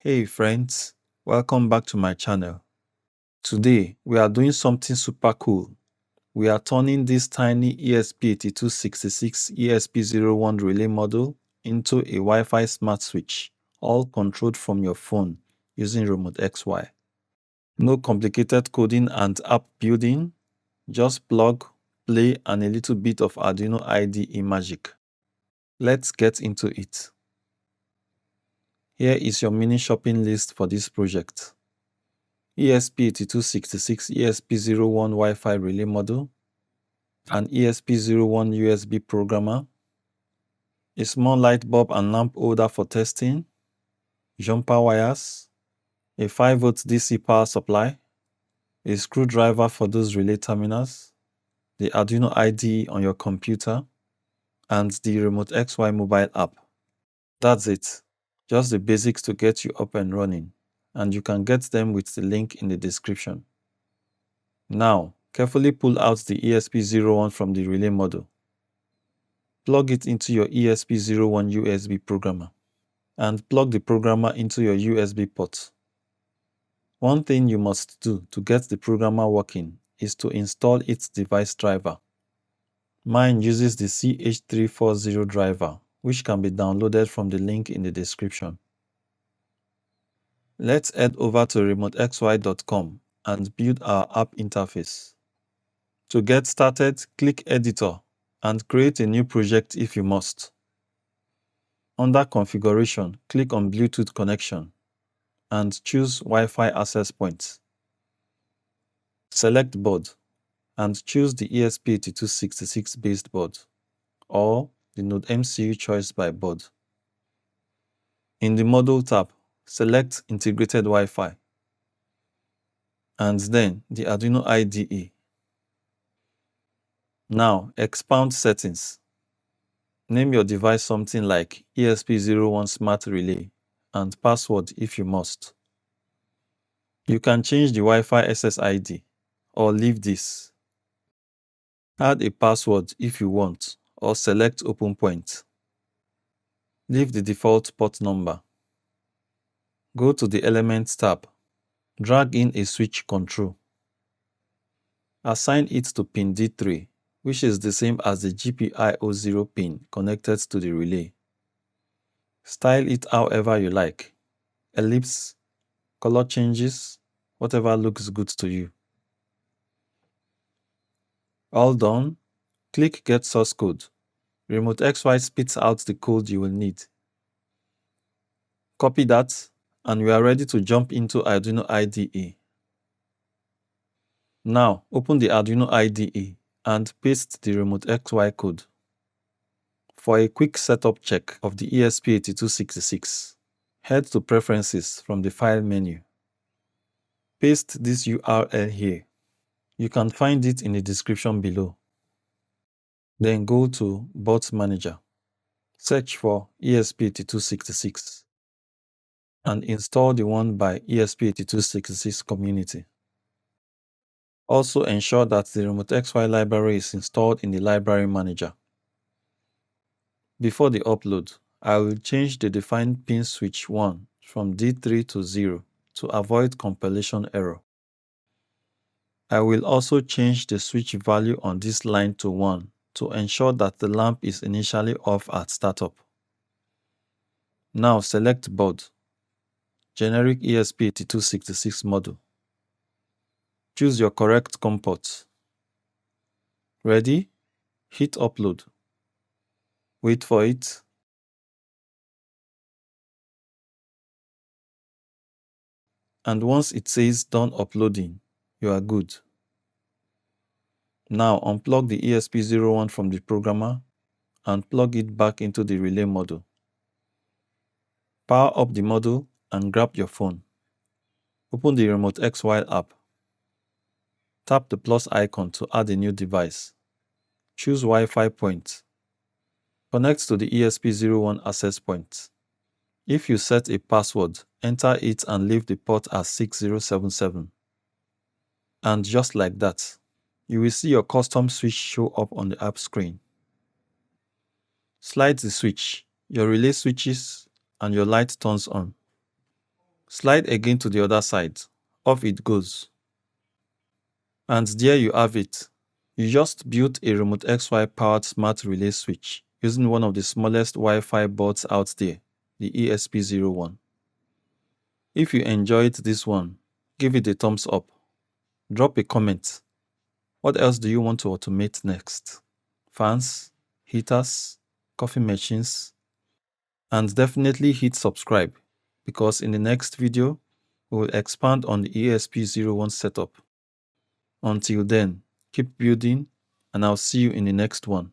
Hey friends, welcome back to my channel. Today we are doing something super cool. We are turning this tiny ESP8266 ESP01 relay module into a Wi-Fi smart switch, all controlled from your phone using RemoteXY. No complicated coding and app building, just plug, play and a little bit of Arduino IDE magic. Let's get into it. Here is your mini shopping list for this project. ESP8266 ESP01 Wi-Fi relay module, an ESP01 USB programmer, a small light bulb and lamp holder for testing, jumper wires, a 5V DC power supply, a screwdriver for those relay terminals, the Arduino IDE on your computer, and the RemoteXY mobile app. That's it. Just the basics to get you up and running, and you can get them with the link in the description. Now, carefully pull out the ESP01 from the relay module. Plug it into your ESP01 USB programmer, and plug the programmer into your USB port. One thing you must do to get the programmer working is to install its device driver. Mine uses the CH340 driver, which can be downloaded from the link in the description. Let's head over to RemoteXY.com and build our app interface. To get started, click Editor and create a new project if you must. Under Configuration, click on Bluetooth Connection and choose Wi-Fi access points. Select board and choose the ESP8266 based board or the Node MCU choice by board. In the Module tab, select Integrated Wi-Fi and then the Arduino IDE. Now, expand settings. Name your device something like ESP01 Smart Relay and password if you must. You can change the Wi-Fi SSID or leave this. Add a password if you want or select Open Point. Leave the default port number. Go to the Elements tab. Drag in a switch control. Assign it to pin D3, which is the same as the GPIO0 pin connected to the relay. Style it however you like. Ellipse, color changes, whatever looks good to you. All done, click Get Source Code. RemoteXY spits out the code you will need. Copy that, and we are ready to jump into Arduino IDE. Now, open the Arduino IDE and paste the RemoteXY code. For a quick setup check of the ESP8266, head to Preferences from the File menu. Paste this URL here. You can find it in the description below. Then go to Boot Manager. Search for ESP8266 and install the one by ESP8266 Community. Also ensure that the RemoteXY library is installed in the Library Manager. Before the upload, I will change the defined pin switch 1 from D3 to 0 to avoid compilation error. I will also change the switch value on this line to 1 to ensure that the lamp is initially off at startup. Now select Board, Generic ESP8266 module. Choose your correct COM port. Ready? Hit Upload. Wait for it. And once it says Done Uploading, you are good. Now unplug the ESP01 from the programmer and plug it back into the relay module. Power up the module and grab your phone. Open the RemoteXY app. Tap the plus icon to add a new device. Choose Wi-Fi point. Connect to the ESP01 access point. If you set a password, enter it and leave the port as 6077. And just like that, you will see your custom switch show up on the app screen. Slide the switch, your relay switches, and your light turns on. Slide again to the other side. Off it goes. And there you have it. You just built a RemoteXY powered smart relay switch using one of the smallest Wi-Fi boards out there, the ESP01. If you enjoyed this one, give it a thumbs up. Drop a comment. What else do you want to automate next? Fans, heaters, coffee machines? And definitely hit subscribe, because in the next video, we will expand on the ESP01 setup. Until then, keep building, and I'll see you in the next one.